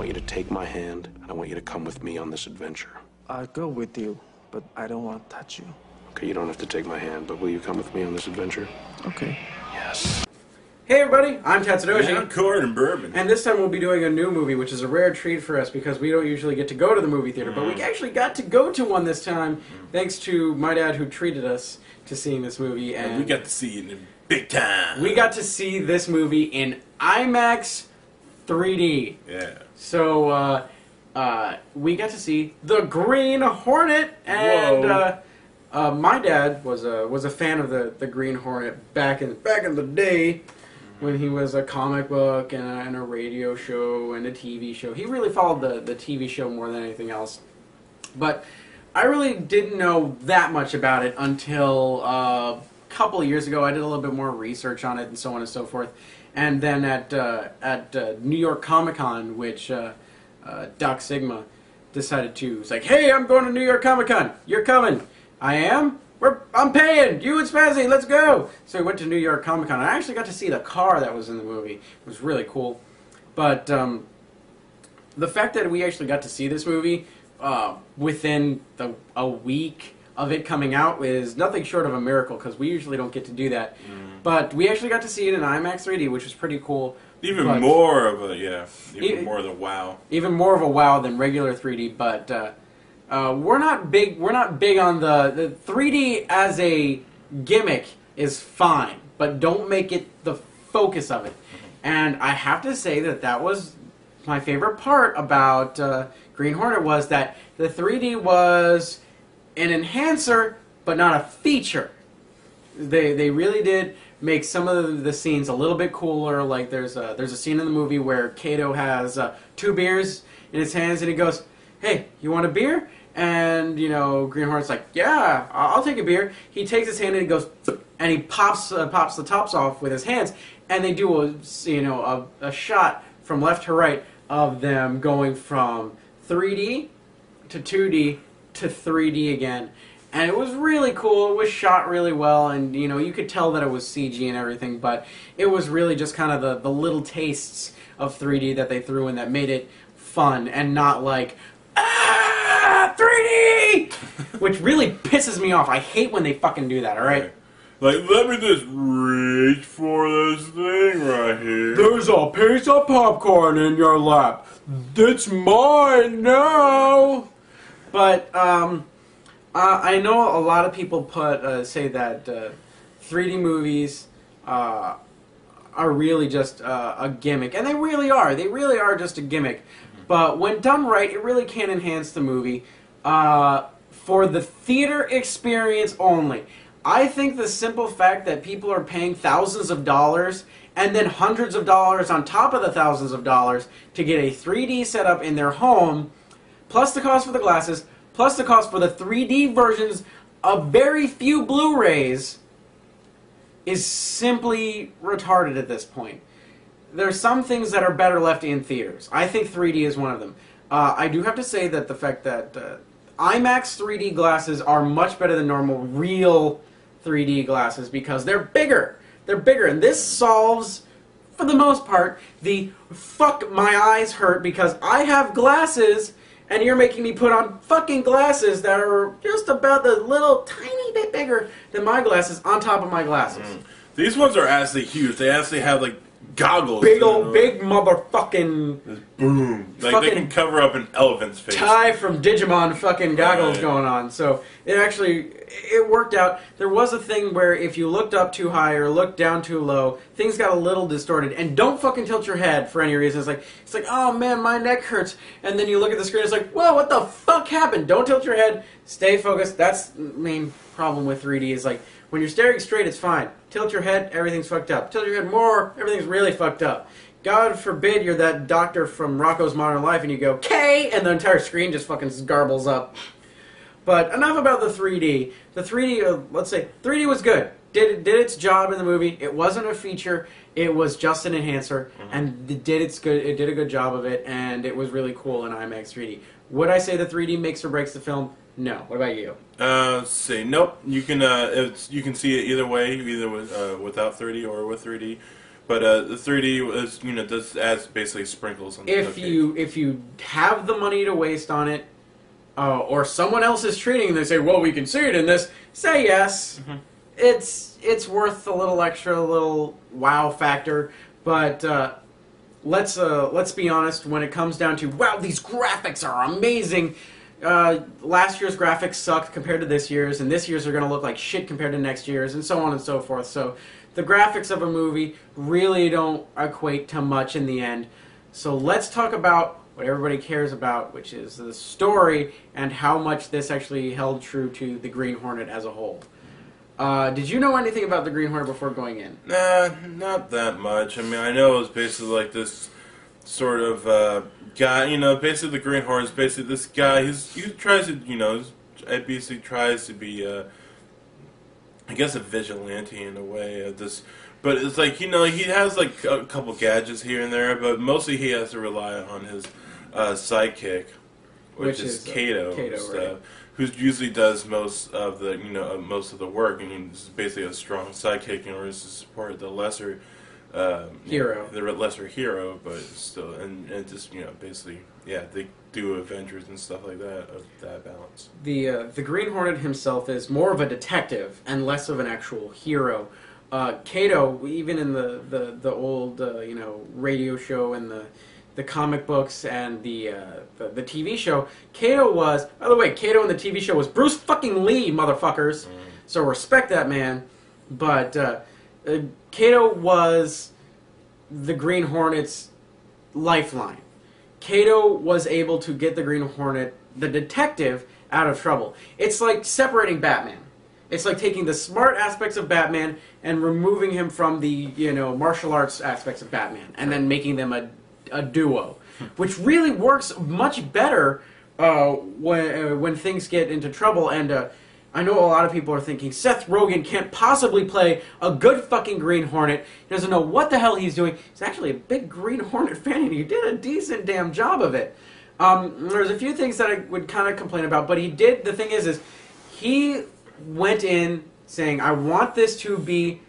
you to take my hand, and I want you to come with me on this adventure. I'll go with you, but I don't want to touch you. Okay, you don't have to take my hand, but will you come with me on this adventure? Okay. Yes. Hey everybody, I'm Tatsudoshi. And I'm Corn and Bourbon. And this time we'll be doing a new movie, which is a rare treat for us because we don't usually get to go to the movie theater. But we actually got to go to one this time, thanks to my dad who treated us to seeing this movie. And we got to see it in big time. We got to see this movie in IMAX 3D. Yeah. So we got to see The Green Hornet, and my dad was a fan of the Green Hornet back in the day. When he was a comic book and a radio show and a TV show. He really followed the TV show more than anything else. But I really didn't know that much about it until a couple of years ago. I did a little bit more research on it and so on and so forth. And then at New York Comic Con, which Doc Sigma decided to, it's like, hey, I'm going to New York Comic Con. You're coming. I am? I'm paying! You and Spazzy, let's go! So we went to New York Comic Con. I actually got to see the car that was in the movie. It was really cool. But the fact that we actually got to see this movie within a week of it coming out is nothing short of a miracle, because we usually don't get to do that. But we actually got to see it in IMAX 3D, which was pretty cool. Even more of a more than wow. Even more of a wow than regular 3D, but we're not big on the 3D as a gimmick is fine, but don't make it the focus of it. And I have to say that was my favorite part about Green Hornet, was that the 3D was an enhancer, but not a feature. They really did make some of the scenes a little bit cooler. Like there's a scene in the movie where Kato has 2 beers in his hands, and he goes, "Hey, you want a beer?" And, you know, Green Hornet's like, yeah, I'll take a beer. He takes his hand and he goes, and he pops the tops off with his hands, and they do a shot from left to right of them going from 3D to 2D to 3D again. And it was really cool. It was shot really well, and, you know, you could tell that it was CG and everything, but it was really just kind of the little tastes of 3D that they threw in that made it fun and not like, 3D! Which really pisses me off. I hate when they fucking do that, alright? Like, let me just reach for this thing right here. There's a piece of popcorn in your lap. It's mine now! But, I know a lot of people say that 3D movies are really just a gimmick. And they really are. They really are just a gimmick. But when done right, it really can enhance the movie for the theater experience only. I think the simple fact that people are paying thousands of dollars and then hundreds of dollars on top of the thousands of dollars to get a 3D setup in their home, plus the cost for the glasses, plus the cost for the 3D versions of very few Blu-rays, is simply retarded at this point. There's some things that are better left in theaters. I think 3D is one of them. I do have to say that the fact that IMAX 3D glasses are much better than normal real 3D glasses because they're bigger. They're bigger, and this solves, for the most part, the fuck my eyes hurt because I have glasses and you're making me put on fucking glasses that are just about the little tiny bit bigger than my glasses on top of my glasses. These ones are actually huge. They actually have like goggles. Big old, big motherfucking boom. Like they can cover up an elephant's face. Ty from Digimon fucking goggles going on. So it worked out. There was a thing where if you looked up too high or looked down too low, things got a little distorted. And don't fucking tilt your head for any reason. It's like, oh man, my neck hurts. And then you look at the screen, it's like, whoa, what the fuck happened? Don't tilt your head. Stay focused. That's the main problem with 3D is like, when you're staring straight, it's fine. Tilt your head, everything's fucked up. Tilt your head more, everything's really fucked up. God forbid you're that doctor from Rocko's Modern Life and you go, K, and the entire screen just fucking garbles up. But enough about the 3D. The 3D, let's say, 3D was good. Did its job in the movie. It wasn't a feature. It was just an enhancer, and it did a good job of it, and it was really cool in IMAX 3D. Would I say the 3D makes or breaks the film? No. What about you? Say nope. You can see it either way, either with without 3D or with 3D. But the 3D is, does adds basically sprinkles on the If you have the money to waste on it, or someone else is treating, and they say, "Well, we can see it in this," say yes. Mm-hmm. It's worth a little extra, little wow factor. But let's be honest. When it comes down to, wow, these graphics are amazing. Last year's graphics sucked compared to this year's, and this year's are going to look like shit compared to next year's, and so on and so forth. So the graphics of a movie really don't equate to much in the end. So let's talk about what everybody cares about, which is the story and how much this actually held true to the Green Hornet as a whole. Did you know anything about the Green Hornet before going in? Nah, not that much. I mean, I know it was basically like this sort of guy, basically the Green Hornet is basically this guy. He tries to, basically tries to be, I guess, a vigilante in a way. But it's like, he has like a couple gadgets here and there, but mostly he has to rely on his sidekick, which is Kato, right. who usually does most of the most of the work, and he's basically a strong sidekick in order to support the lesser hero, the lesser hero, but still, and just basically, yeah, they do adventures and stuff like that of that balance. The Green Hornet himself is more of a detective and less of an actual hero. Kato, even in the old radio show and the comic books and the TV show, Kato was, by the way, Kato in the TV show was Bruce fucking Lee, motherfuckers. So respect that man. But Kato was the Green Hornet's lifeline. Kato was able to get the Green Hornet, the detective, out of trouble. It's like separating Batman. It's like taking the smart aspects of Batman and removing him from the martial arts aspects of Batman, and then making them a duo, which really works much better when things get into trouble. And I know a lot of people are thinking Seth Rogen can't possibly play a good fucking Green Hornet. He doesn't know what the hell he's doing. He's actually a big Green Hornet fan, and he did a decent damn job of it. There's a few things that I would kind of complain about, but he did. The thing is he went in saying, I want this to be,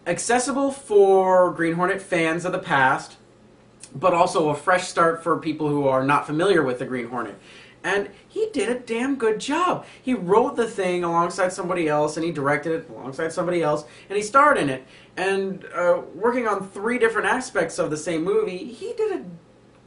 accessible for Green Hornet fans of the past, but also a fresh start for people who are not familiar with the Green Hornet. And he did a damn good job. He wrote the thing alongside somebody else, and he directed it alongside somebody else, and he starred in it. And working on 3 different aspects of the same movie, he did a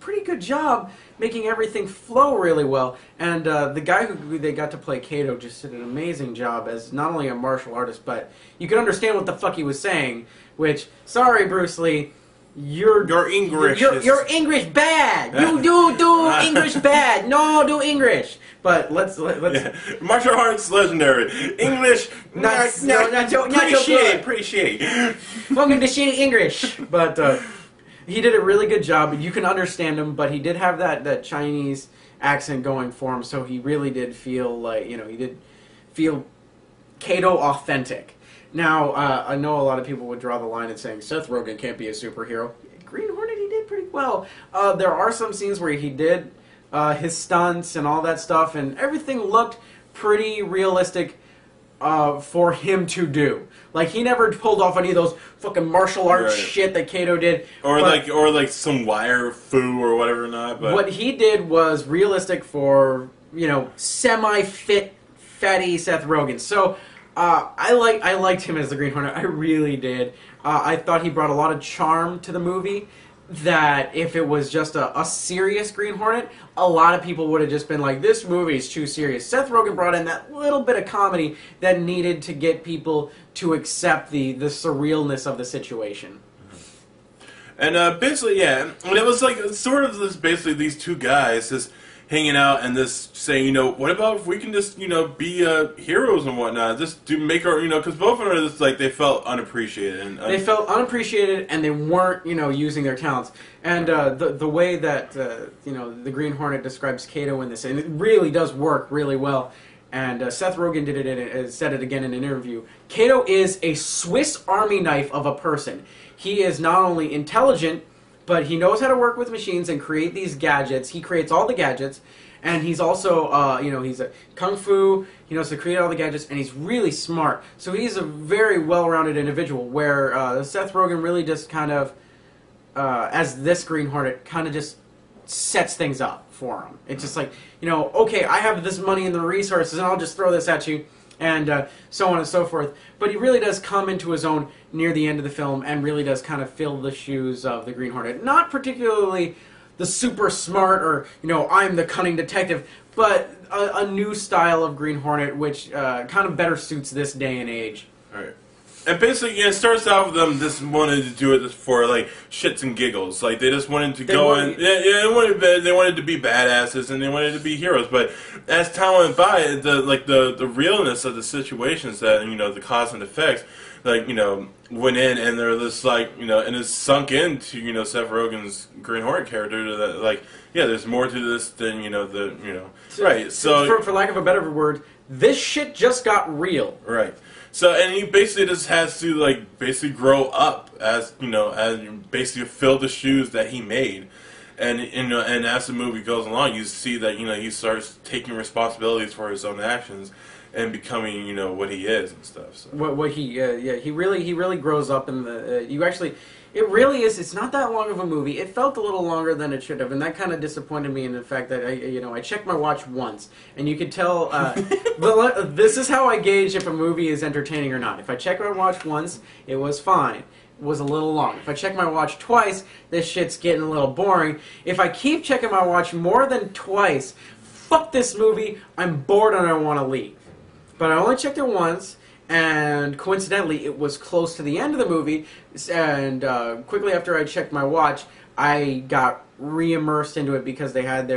pretty good job making everything flow really well. And the guy who they got to play Kato just did an amazing job as not only a martial artist, but you could understand what the fuck he was saying, which, sorry Bruce Lee, your English your English bad. You do English bad. No, do English. But let's yeah. Martial arts legendary. English not so good. Pretty shitty. Welcome to shitty English. But he did a really good job. You can understand him, but he did have that Chinese accent going for him, so he really did feel like, he did feel Kato authentic. Now, I know a lot of people would draw the line at saying Seth Rogen can't be a superhero. Green Hornet, he did pretty well. There are some scenes where he did his stunts and all that stuff, and everything looked pretty realistic for him to do. Like, he never pulled off any of those fucking martial arts shit that Kato did. Or like some wire foo or whatever not. But what he did was realistic for, semi-fit, fatty Seth Rogen. So I liked him as the Green Hornet. I really did. I thought he brought a lot of charm to the movie, that if it was just a serious Green Hornet, a lot of people would have just been like, this movie's too serious. Seth Rogen brought in that little bit of comedy that needed to get people to accept the surrealness of the situation. And basically, yeah, and it was like sort of this, basically these 2 guys just hanging out and this saying, what about if we can just, be heroes and whatnot, just do make our, because both of them are just like, they felt unappreciated. And they felt unappreciated, and they weren't, using their talents. And the way that, the Green Hornet describes Kato in this, and it really does work really well. And Seth Rogen did it, said it again in an interview. Kato is a Swiss Army knife of a person. He is not only intelligent, but he knows how to work with machines and create these gadgets. He creates all the gadgets, and he's also, he's a kung fu. He knows to create all the gadgets, and he's really smart. So he's a very well-rounded individual. Where Seth Rogen really just kind of, as this Green Hornet, kind of just sets things up for him. It's just like, okay, I have this money and the resources, and I'll just throw this at you. And so on and so forth. But he really does come into his own near the end of the film and really does kind of fill the shoes of the Green Hornet. Not particularly the super smart or, I'm the cunning detective, but a new style of Green Hornet which kind of better suits this day and age. All right. And basically, it starts out with them just wanted to do it for like shits and giggles. Like they just wanted to they wanted to be badasses and they wanted to be heroes. But as time went by, the realness of the situations that the cause and effects, went in and they're just and it's sunk into Seth Rogen's Green Hornet character that there's more to this than right. So for lack of a better word, this shit just got real. Right. So, and he basically just has to, basically grow up as basically fill the shoes that he made. And, and as the movie goes along, you see that, he starts taking responsibilities for his own actions and becoming, what he is and stuff. So. He really grows up in it really is. It's not that long of a movie. It felt a little longer than it should have, and that kind of disappointed me in the fact that I checked my watch once, and you could tell. This is how I gauge if a movie is entertaining or not. If I check my watch once, it was fine. It was a little long. If I check my watch twice, this shit's getting a little boring. If I keep checking my watch more than twice, fuck this movie. I'm bored and I want to leave. But I only checked it once. And coincidentally, it was close to the end of the movie, and quickly after I checked my watch, I got re-immersed into it because they had they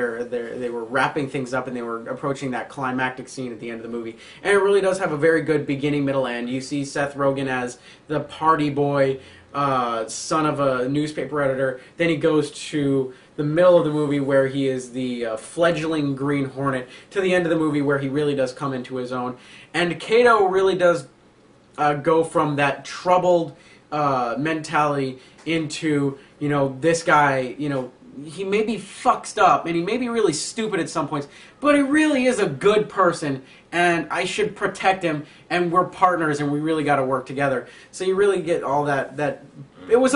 were wrapping things up and they were approaching that climactic scene at the end of the movie. And it really does have a very good beginning, middle, end. You see Seth Rogen as the party boy, son of a newspaper editor. Then he goes to the middle of the movie where he is the fledgling Green Hornet, to the end of the movie where he really does come into his own. And Kato really does go from that troubled mentality into, this guy, he may be fucked up and he may be really stupid at some points, but he really is a good person and I should protect him and we're partners and we really got to work together. So you really get all that it was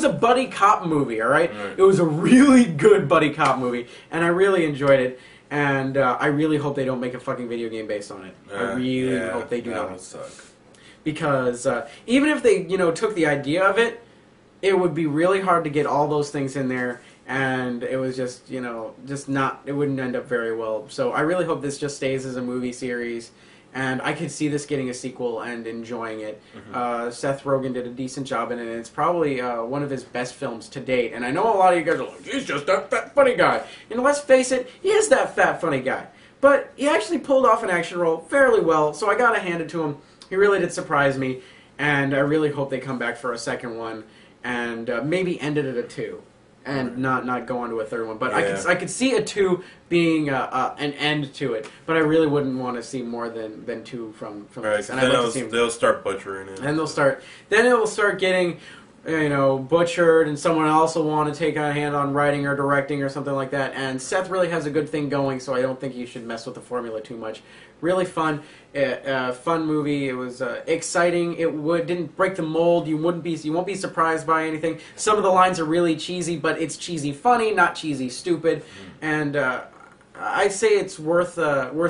a buddy cop movie, all right? It was a really good buddy cop movie and I really enjoyed it. And I really hope they don't make a fucking video game based on it. I really hope they do not. That would suck. Because even if they, took the idea of it, it would be really hard to get all those things in there. And it was just, just not, it wouldn't end up very well. So I really hope this just stays as a movie series. And I could see this getting a sequel and enjoying it. Mm-hmm. Seth Rogen did a decent job in it, and it's probably one of his best films to date. And I know a lot of you guys are like, he's just that fat, funny guy. And let's face it, he is that fat, funny guy. But he actually pulled off an action role fairly well, so I gotta hand it to him. He really did surprise me, and I really hope they come back for a second one, and maybe end it at a 2. And not go on to a third one, but I could see a 2 being an end to it. But I really wouldn't want to see more than 2 from this. And then they'll start butchering it. And then it will start getting butchered, and someone else will want to take a hand on writing or directing or something like that. And Seth really has a good thing going, so I don't think you should mess with the formula too much. Really fun, fun movie. It was exciting. It didn't break the mold. You won't be surprised by anything. Some of the lines are really cheesy, but it's cheesy funny, not cheesy stupid. And I'd say it's worth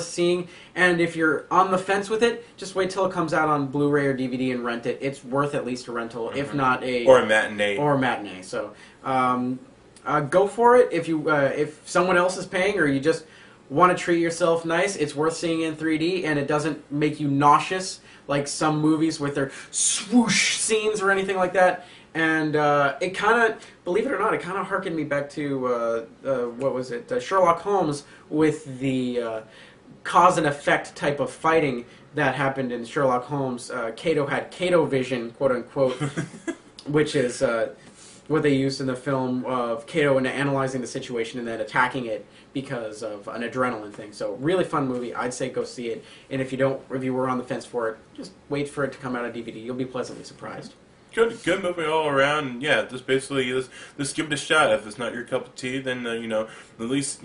seeing. And if you're on the fence with it, just wait till it comes out on Blu-ray or DVD and rent it. It's worth at least a rental, if not a matinee. So go for it. If someone else is paying, or you just want to treat yourself nice, it's worth seeing in 3D, and it doesn't make you nauseous like some movies with their swoosh scenes or anything like that. And it kind of, believe it or not, it kind of harkened me back to, what was it, Sherlock Holmes, with the cause and effect type of fighting that happened in Sherlock Holmes. Kato had Kato vision, quote unquote, which is what they used in the film of Kato into analyzing the situation and then attacking it because of an adrenaline thing. So really fun movie. I'd say go see it. And if you were on the fence for it, just wait for it to come out on DVD. You'll be pleasantly surprised. good movie all around. And yeah, just basically just give it a shot. If it's not your cup of tea, then at least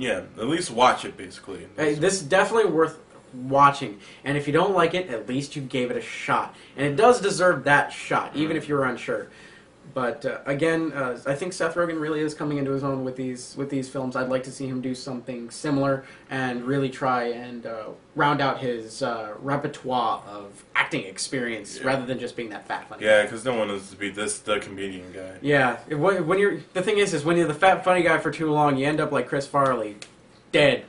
watch it. Basically, Hey, this is definitely worth watching, and if you don't like it, at least you gave it a shot, and it does deserve that shot, even if you're unsure. But again, I think Seth Rogen really is coming into his own with these films. I'd like to see him do something similar and really try and round out his repertoire of acting experience rather than just being that fat funny. Yeah, because no one wants to be the comedian guy. Yeah, when you're the thing is when you're the fat funny guy for too long, you end up like Chris Farley, dead.